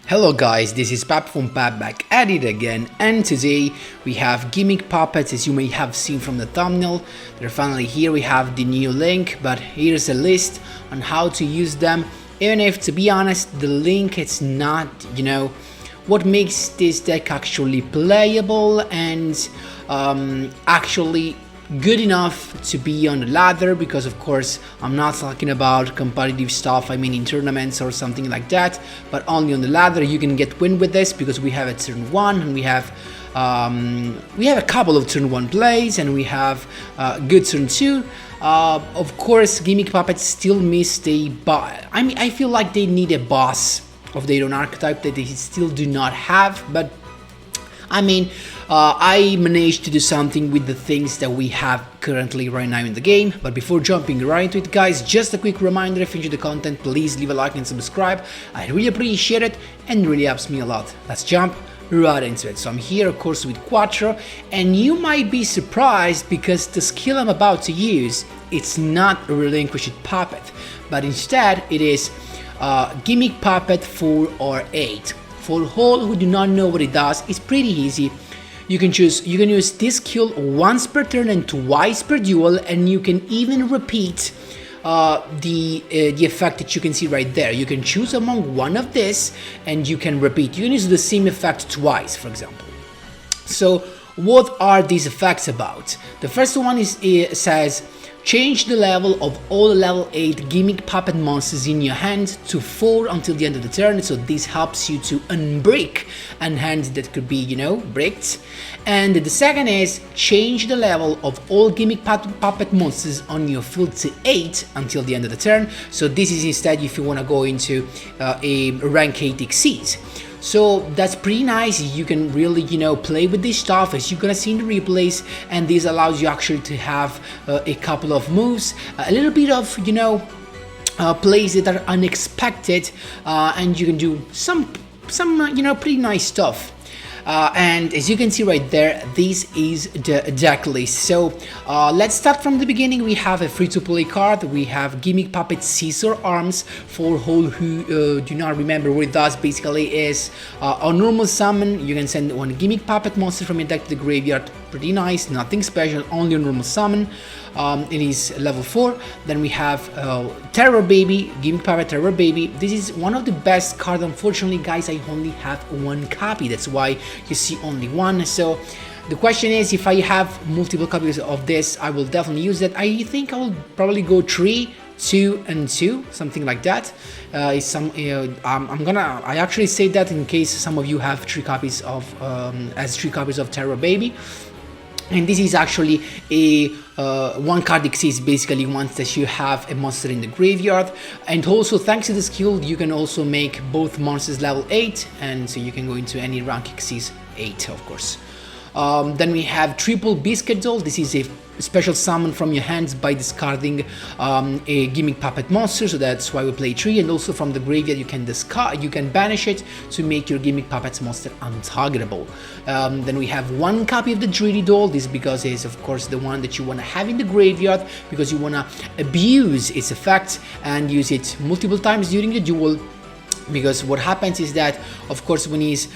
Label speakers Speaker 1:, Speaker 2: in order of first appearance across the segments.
Speaker 1: Hello guys, this is Pap from Pap back at it again, and today we have Gimmick Puppets. As you may have seen from the thumbnail, they're finally here. We have the new link, but here's a list on how to use them. Even if, to be honest, the link is not, what makes this deck actually playable and actually good enough to be on the ladder, because of course I'm not talking about competitive stuff, I mean in tournaments or something like that, but only on the ladder you can get win with this, because we have a turn 1 and we have a couple of turn 1 plays and we have good turn 2. Of course Gimmick Puppets still missed a boss. I feel like they need a boss of their own archetype that they still do not have, but I managed to do something with the things that we have currently right now in the game. But before jumping right into it, guys, just a quick reminder: if you enjoy the content, please leave a like and subscribe. I really appreciate it and really helps me a lot. Let's jump right into it. So I'm here of course with Quattro, and you might be surprised because the skill I'm about to use, it's not a relinquished puppet, but instead it is Gimmick Puppet 4 or 8. For all who do not know what it does, it's pretty easy. You can use this skill once per turn and twice per duel, and you can even repeat the effect that you can see right there. You can choose among one of this and you can repeat. You can use the same effect twice, for example. So what are these effects about? The first one says change the level of all level 8 Gimmick Puppet monsters in your hand to 4 until the end of the turn. So this helps you to unbrick a hand that could be, bricked. And the second is change the level of all Gimmick Puppet monsters on your field to 8 until the end of the turn. So this is instead if you want to go into a rank 8 exceed. So that's pretty nice. You can really, play with this stuff, as you're gonna see in the replays, and this allows you actually to have a couple of moves, a little bit of, plays that are unexpected, and you can do some pretty nice stuff. And as you can see right there, this is the deck list. So let's start from the beginning. We have a free-to-play card. We have Gimmick Puppet Scissor Arms. For all who do not remember what it does, basically is on normal summon, you can send one Gimmick Puppet monster from your deck to the graveyard. Pretty nice, nothing special, only a normal summon. It is level 4. Then we have Terror Baby, Gimmick Puppet Terror Baby. This is one of the best cards. Unfortunately, guys, I only have one copy. That's why you see only one. So the question is, if I have multiple copies of this, I will definitely use that. I think I will probably go 3, 2 and 2, something like that. I actually say that in case some of you have 3 copies of Terror Baby. And this is actually a one card exceeds basically once that you have a monster in the graveyard. And also thanks to the skill, you can also make both monsters level 8, and so you can go into any rank exceeds 8, of course. Then we have Triple Biscuit Doll. This is a special summon from your hands by discarding a Gimmick Puppet monster, so that's why we play 3. And also from the graveyard you can banish it to make your Gimmick Puppets monster untargetable. Then we have one copy of the Dreedy Doll. This because it's of course the one that you want to have in the graveyard, because you want to abuse its effect and use it multiple times during the duel. Because what happens is that, of course, when he's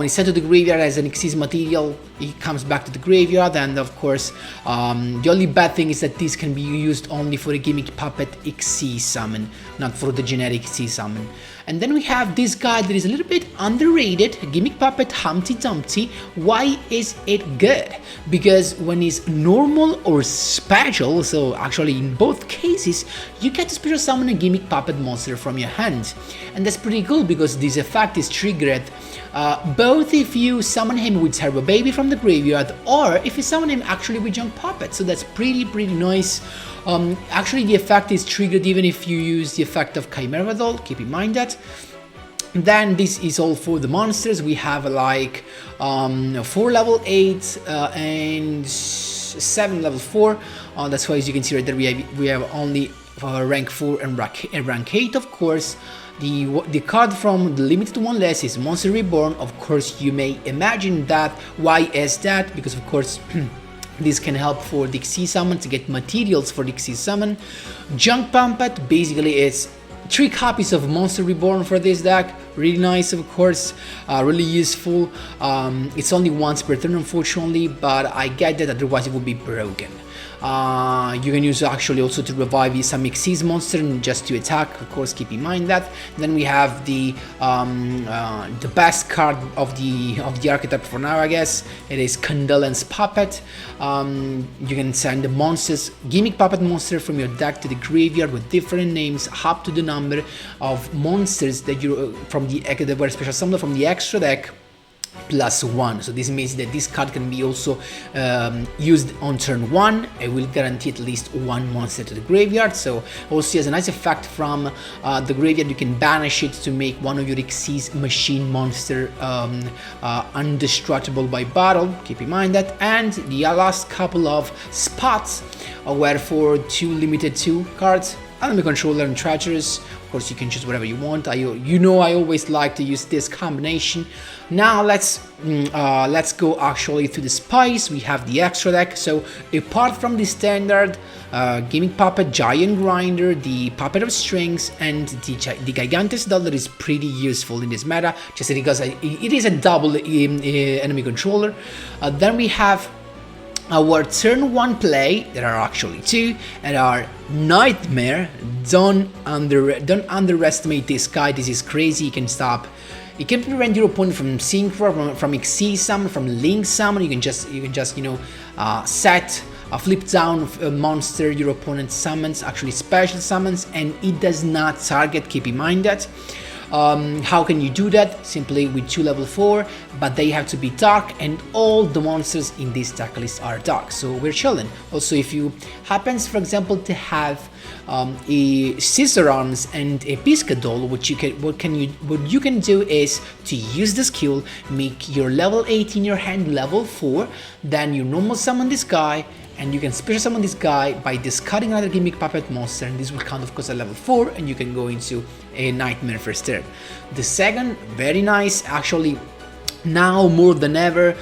Speaker 1: sent to the graveyard as an Xyz material, he comes back to the graveyard, and of course, the only bad thing is that this can be used only for a Gimmick Puppet Xyz summon, not for the generic Xyz summon. And then we have this guy that is a little bit underrated, Gimmick Puppet Humpty Dumpty. Why is it good? Because when it's normal or special, so actually in both cases, you get to special summon a Gimmick Puppet monster from your hand. And that's pretty cool, because this effect is triggered both if you summon him with Terror Baby from the graveyard, or if you summon him actually with Young Puppet. So that's pretty nice. Actually the effect is triggered even if you use the effect of Chimera Doll, keep in mind that. Then this is all for the monsters. We have like 4 level 8 and 7 level 4. That's why, as you can see right there, we have only rank 4 and rank 8, of course. The card from the limited one less is Monster Reborn. Of course, you may imagine that. Why is that? Because of course this can help for the Xyz summon to get materials for the Xyz summon. Junk Puppet basically is 3 copies of Monster Reborn for this deck. Really nice, of course, really useful. It's only once per turn, unfortunately, but I get that, otherwise it would be broken. You can use actually also to revive some Xyz monster just to attack, of course, keep in mind that. Then we have the best card of the archetype for now, I guess. It is Mekk-Knight's Puppet. You can send the monsters, Gimmick Puppet monster from your deck to the graveyard with different names up to the number of monsters that you from the that were special summoned from the extra deck, +1. So this means that this card can be also used on turn 1. It will guarantee at least 1 monster to the graveyard. So also has a nice effect from the graveyard. You can banish it to make one of your Xyz machine monster indestructible by battle. Keep in mind that. And the last couple of spots were for 2 limited 2 cards. Enemy Controller and Treacherous. Of course, you can choose whatever you want. I always like to use this combination. Now let's go actually to the spice. We have the extra deck. So apart from the standard Gimmick Puppet, Giant Grinder, the Puppet of Strings, and the Gigantes Doll that is pretty useful in this meta, just because it is a double enemy controller. Then we have our turn 1 play, there are actually 2, and are Nightmare. Don't underestimate this guy. This is crazy. He can stop. It can prevent your opponent from Synchro, from Xyz summon, from Link summon. You can just set a flip down a monster your opponent summons, actually special summons, and it does not target. Keep in mind that. How can you do that? Simply with 2 level 4, but they have to be dark, and all the monsters in this deck list are dark, so we're chilling. Also, if you happens, for example, to have a Scissor Arms and a Piscador, what you can do is to use the skill, make your level 8 in your hand level 4, then you normal summon this guy, and you can special summon this guy by discarding another Gimmick Puppet monster, and this will count, of course, at level 4, and you can go into a Nightmare first turn. The second, very nice, actually, now more than ever,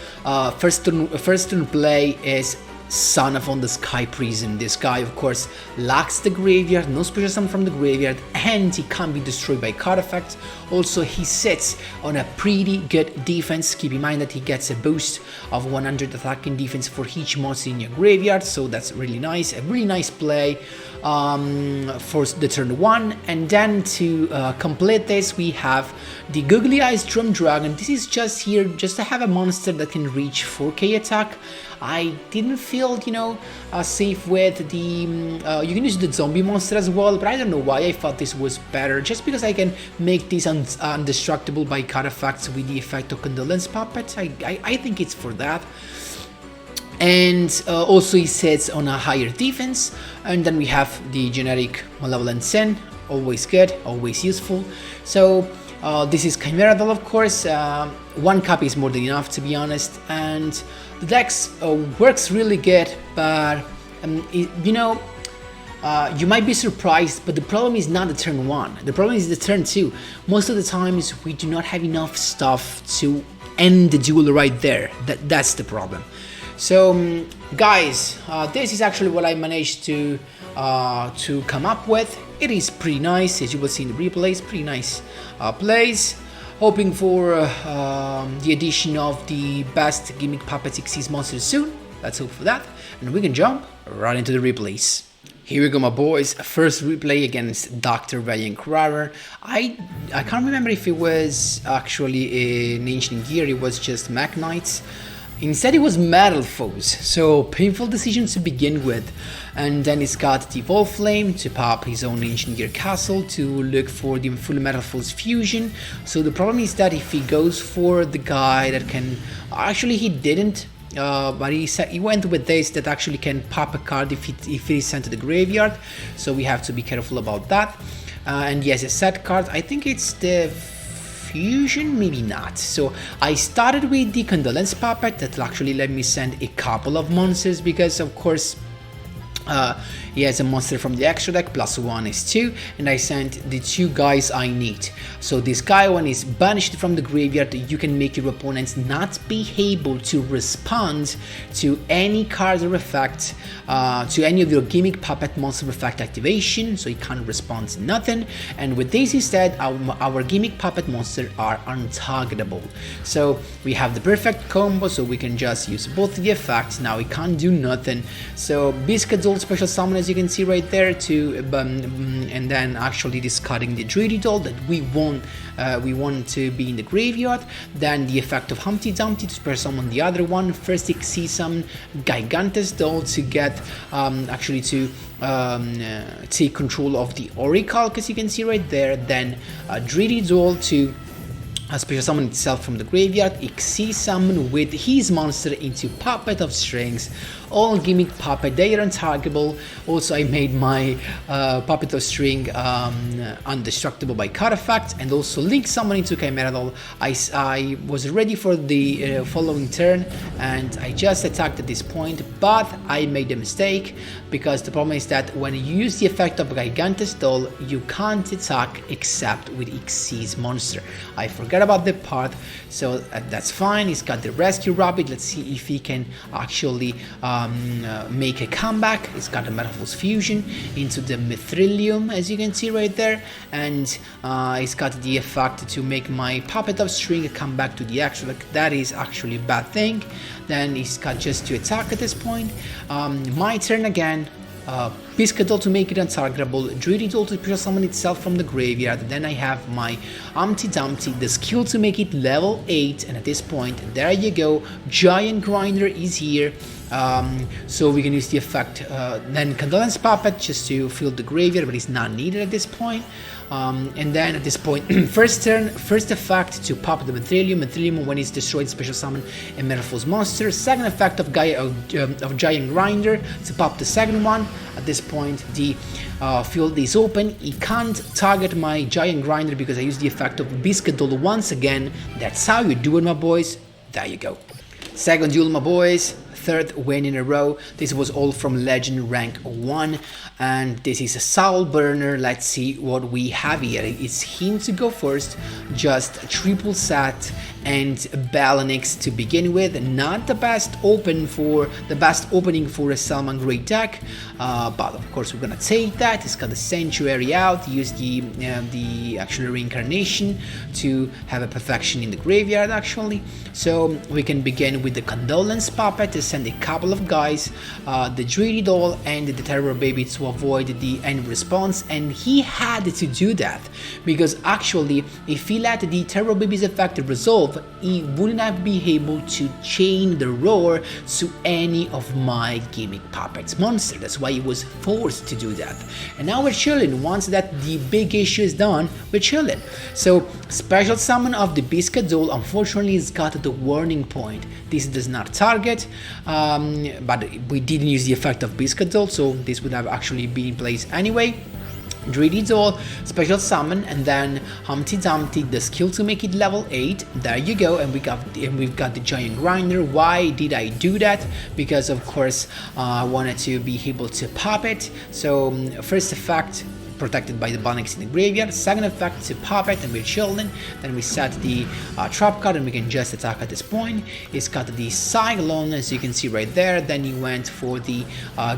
Speaker 1: first turn play is Son of the Sky Prison. This guy, of course, lacks the graveyard, no special summon from the graveyard, and he can't be destroyed by card effects. Also, he sits on a pretty good defense. Keep in mind that he gets a boost of 100 attacking defense for each monster in your graveyard, so that's really nice. A really nice play for the turn 1. And then to complete this, we have the Googly Eyes Drum Dragon. This is just here just to have a monster that can reach 4k attack. I didn't feel, safe with the, you can use the zombie monster as well, but I don't know why I thought this was better, just because I can make this indestructible by card effects with the effect of Mekk-Knight's Puppet. I think it's for that. And also he sits on a higher defense. And then we have the generic Malevolent Sin, always good, always useful. So this is CHIMERA Doll, of course. 1 copy is more than enough, to be honest, and the deck works really good, but you might be surprised, but the problem is not the turn 1, the problem is the turn 2. Most of the times we do not have enough stuff to end the duel right there. That's the problem. So guys, this is actually what I managed to come up with. It is pretty nice, as you will see in the replays, pretty nice plays. Hoping for the addition of the best Gimmick Puppet Xyz monsters soon. Let's hope for that, and we can jump right into the replays. Here we go, my boys. First replay against Dr. Valiant Crowder. I can't remember if it was actually an Ancient Gear, it was just Mekk-Knight. Instead it was Metalfoes, so painful decision to begin with. And then he's got the Evolve Flame to pop his own Ancient Gear Castle to look for the full Metalfoes fusion. So the problem is that if he goes for the guy that can, actually he didn't, but he went with this that actually can pop a card if it is sent to the graveyard. So we have to be careful about that. And yes, a set card, I think it's the fusion, maybe not. So I started with the Mekk-Knight's Puppet that actually let me send a couple of monsters, because of course he has a monster from the extra deck, +1 is 2, and I sent the 2 guys I need. So this guy, when he's banished from the graveyard, you can make your opponents not be able to respond to any card or effect, to any of your Gimmick Puppet monster effect activation, so he can't respond to nothing. And with this instead, our Gimmick Puppet monster are untargetable. So we have the perfect combo, so we can just use both the effects. Now he can't do nothing. So Biscuitdoll special summon, as you can see right there, to and then actually discarding the Druid Doll that we want to be in the graveyard. Then the effect of Humpty Dumpty to special summon the other one. First see some Gigantus Doll to get actually to take control of the Oracle, as you can see right there. Then Druid Doll to special summon itself from the graveyard, Xyz summon with his monster into Puppet of Strings. All Gimmick Puppet, they are untargetable. Also, I made my Puppet of String undestructible by card effect, and also Link summon into CHIMERA Doll. I was ready for the following turn, and I just attacked at this point, but I made a mistake, because the problem is that when you use the effect of Gigantus Doll, you can't attack except with Xyz monster. I forgot about that part, so that's fine. He's got the Rescue Rabbit. Let's see if he can actually make a comeback. He's got the Metalfoes fusion into the Mithrilium, as you can see right there, and he's got the effect to make my Puppet of String come back to the actual. That is actually a bad thing. Then he's got just to attack at this point. My turn again. Biscuitdoll to make it untargetable, Druid Doll to special summon itself from the graveyard. Then I have my Humpty Dumpty, the skill to make it level 8, and at this point, there you go, Giant Grinder is here. So we can use the effect, then Condolence Puppet just to fill the graveyard, but it's not needed at this point. And then at this point, first turn, first effect to pop the Mithrilium when it's destroyed, special summon a Metalfoes monster. Second effect of Giant Grinder to pop the second one. At this point, the field is open. He can't target my Giant Grinder because I use the effect of Biscuitdoll once again. That's how you do it, my boys. There you go. Second duel, my boys. Third win in a row. This was all from Legend rank 1, and this is a Soul Burner. Let's see what we have here. It's him to go first, just a triple set and Duellinks to begin with. Not the best opening for a Salamangreat deck, but of course we're gonna take that. It's got the Sanctuary out, use the actual reincarnation to have a perfection in the graveyard actually. So we can begin with the Condolence Puppet to send a couple of guys, the Druid Doll and the Terror Baby to avoid the end response, and he had to do that because actually if he let the Terror Baby's effect resolve, he wouldn't have been able to chain the roar to any of my Gimmick Puppets monster. That's why he was forced to do that. And now we're chilling. Once that the big issue is done, we're chilling. So special summon of the Biscuitdoll, unfortunately it's got the warning point. This does not target, but we didn't use the effect of Biscuitdoll, so this would have actually been in place anyway. Druid Doll, special summon, and then Humpty Dumpty, the skill to make it level 8. There you go, and we've got the Giant Grinder. Why did I do that? Because of course I wanted to be able to pop it. So first effect, protected by the duellinks in the graveyard. Second effect to pop it, and we're chilling. Then we set the trap card and we can just attack at this point. It's got the Cyclone, as you can see right there. Then he went for the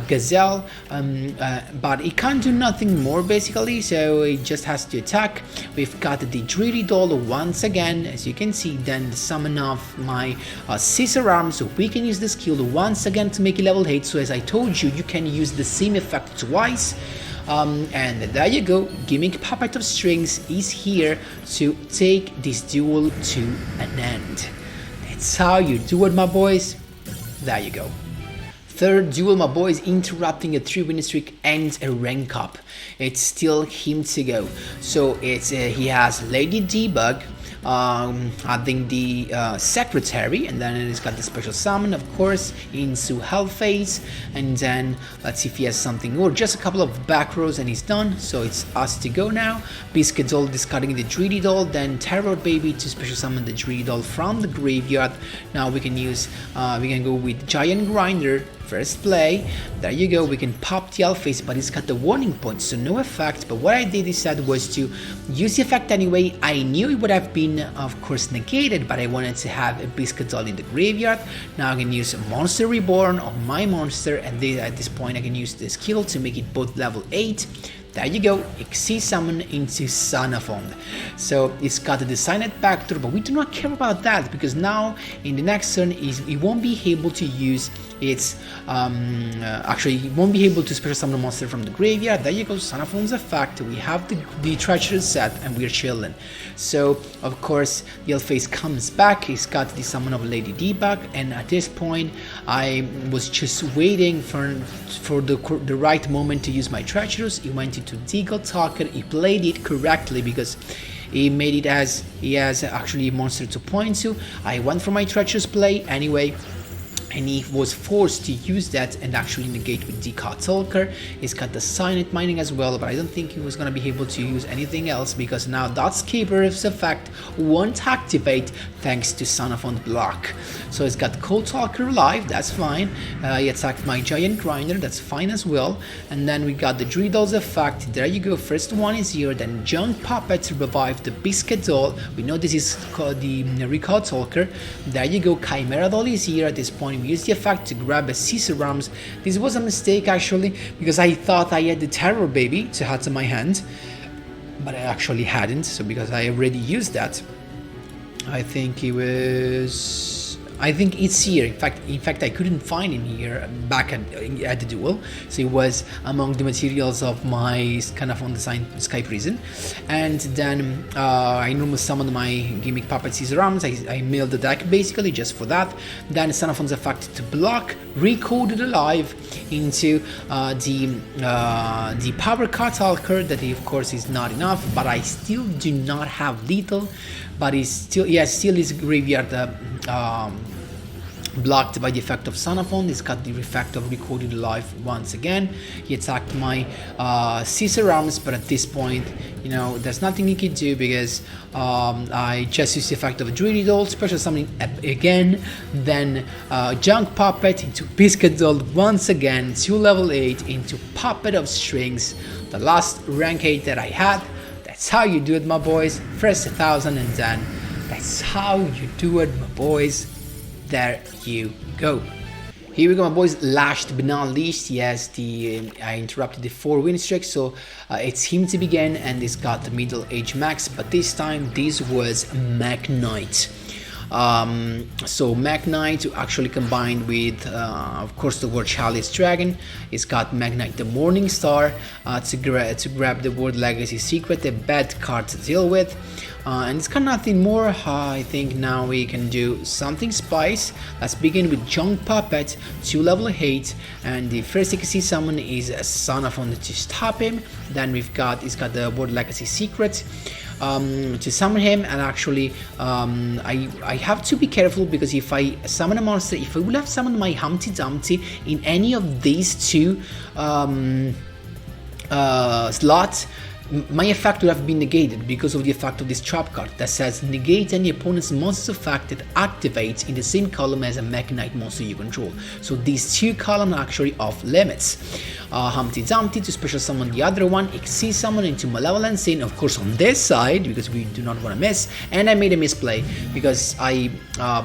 Speaker 1: Gazelle, but he can't do nothing more basically, so he just has to attack. We've got the Druid Doll once again, as you can see. Then the summon of my Scissor Arm, so we can use the skill once again to make it level 8. So as I told you, you can use the same effect twice. And there you go, Gimmick Puppet of Strings is here to take this duel to an end. That's how you do it, my boys. There you go. Third duel, my boys, interrupting a 3-win streak and a rank up. It's still him to go. So it's he has Lady Debug, adding the Secretary, and then he's got the special summon, of course, into Hellphase, and then let's see if he has something, or just a couple of back rows and he's done. So it's us to go now. Biscuitdoll discarding the Druid Doll, then Terror Baby to special summon the Druid Doll from the graveyard. Now we can use, we can go with Giant Grinder first play. There you go, we can pop the Alphys, but it's got the warning point, so no effect. But what I did instead was to use the effect anyway. I knew it would have been, of course, negated, but I wanted to have a Biscuit Doll in the graveyard. Now I can use Monster Reborn on my monster, and at this point I can use the skill to make it both level 8. There you go, Xyz summon into Xenophon. So it's got the Designed Factor, but we do not care about that, because now in the next turn it won't be able to use its actually it won't be able to special summon a monster from the graveyard. There you go, Xenophon's effect. We have the treacherous set and we're chilling. So of course the Alphys comes back. He's got the summon of Lady Debug, and at this point I was just waiting for the right moment to use my treacherous. He went into Deagle Talker. He played it correctly because he made it as he has actually a monster to point to. I went for my treacherous play anyway, and he was forced to use that and actually negate with Deagle Talker. He's got the Silent Mining as well, but I don't think he was going to be able to use anything else, because now that Cyberse effect won't activate thanks to Son of On block. So he's got Cold Talker alive, that's fine. He attacked my Giant Grinder, that's fine as well. And then we got the Dreidol's effect. There you go, first one is here. Then Gimmick Puppet to revive the Biscuit Doll. We know this is called the Recall Talker. There you go, CHIMERA Doll is here. At this point we used the effect to grab a Cyberse. This was a mistake actually, because I thought I had the Terror Baby to have to my hand, but I actually hadn't. So because I already used that, I think it's here. In fact, I couldn't find him here back at the duel. So it was among the materials of my kind of undesign Sky Prison. And then I normally summoned my Gimmick Puppet Cyberse. I milled the deck basically just for that. Then Son of effect to block, recoded alive into the Power Card Talker. That of course is not enough, but I still do not have lethal. But he still is graveyard blocked by the effect of Xenophon. He's got the effect of recorded alive once again. He attacked my Cyberse, but at this point, you know, there's nothing he could do because I just used the effect of a Dreidol, special summoning again, then Junk Puppet into Biscuit Doll once again, to level 8 into Puppet of Strings, the last rank 8 that I had. That's how you do it, my boys. First 1,000 and then that's how you do it, my boys. There you go. Here we go, my boys. Last but not least, yes, I interrupted the 4-win streak, so it's him to begin, and he's got the middle age max, but this time this was Mekk-Knight. So Mekk-Knight actually combined with of course the World Chalice Dragon. It's got Mekk-Knight the Morning Star to grab the World Legacy Secret, a bad card to deal with. And it's got nothing more. I think now we can do something spice. Let's begin with Junk Puppet to level 8, and the first Xyz summon is a Xenophon to stop him. Then he's got the World Legacy Secret to summon him, and actually I have to be careful, because if I summon a monster, if I would have summoned my Humpty Dumpty in any of these two slots, my effect would have been negated because of the effect of this trap card that says negate any opponent's monster's effect that activates in the same column as a Mekk-Knight monster you control. So these two columns are actually off limits. Humpty Dumpty to special summon the other one, Xyz summon into Malevolent Sin, of course on this side, because we do not want to miss. And I made a misplay because I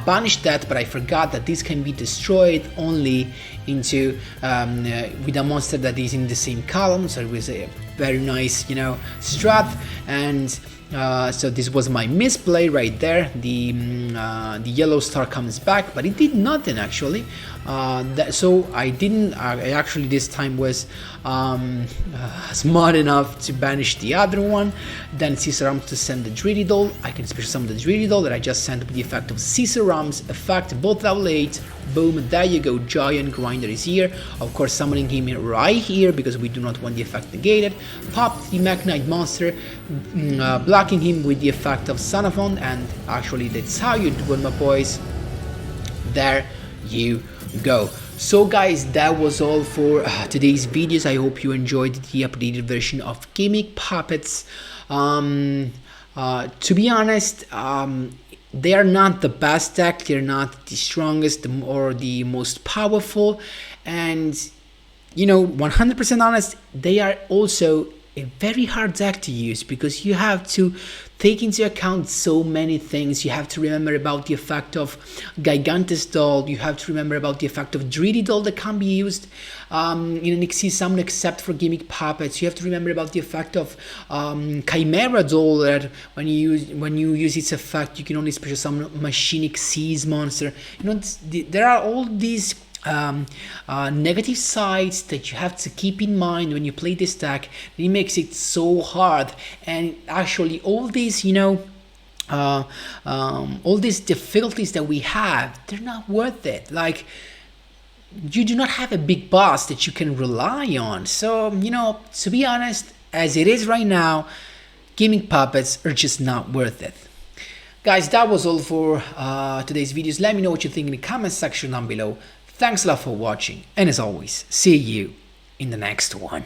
Speaker 1: banished that, but I forgot that this can be destroyed only into with a monster that is in the same column. So it was a very nice, you know, strat, and so this was my misplay right there. The yellow star comes back, but it did nothing actually. So I didn't. I actually this time was smart enough to banish the other one. Then Cyberse to send the Dreidol. I can special summon the Dreidol that I just sent with the effect of Cyberse effect, both level 8. Boom, there you go, Giant Grinder is here. Of course, summoning him right here because we do not want the effect negated. Pop the Mekk-Knight monster, blocking him with the effect of Xenophon, and actually that's how you do it, my boys. There you go. So guys, that was all for today's videos. I hope you enjoyed the updated version of Gimmick Puppets. To be honest, they are not the best deck, they're not the strongest or the most powerful, And you know, 100% honest, they are also a very hard deck to use because you have to take into account so many things. You have to remember about the effect of Gigantes Doll, you have to remember about the effect of Dreedy Doll that can be used in an Xyz summon except for Gimmick Puppets. You have to remember about the effect of CHIMERA Doll, that when you use its effect you can only special summon Machine Xyz monster. You know, there are all these negative sides that you have to keep in mind when you play this deck. It makes it so hard, and actually all these, you know, all these difficulties that we have, they're not worth it. Like, you do not have a big boss that you can rely on. So, you know, to be honest, as it is right now, Gimmick Puppets are just not worth it. Guys, that was all for today's videos. Let me know what you think in the comment section down below. Thanks a lot for watching, and as always, see you in the next one.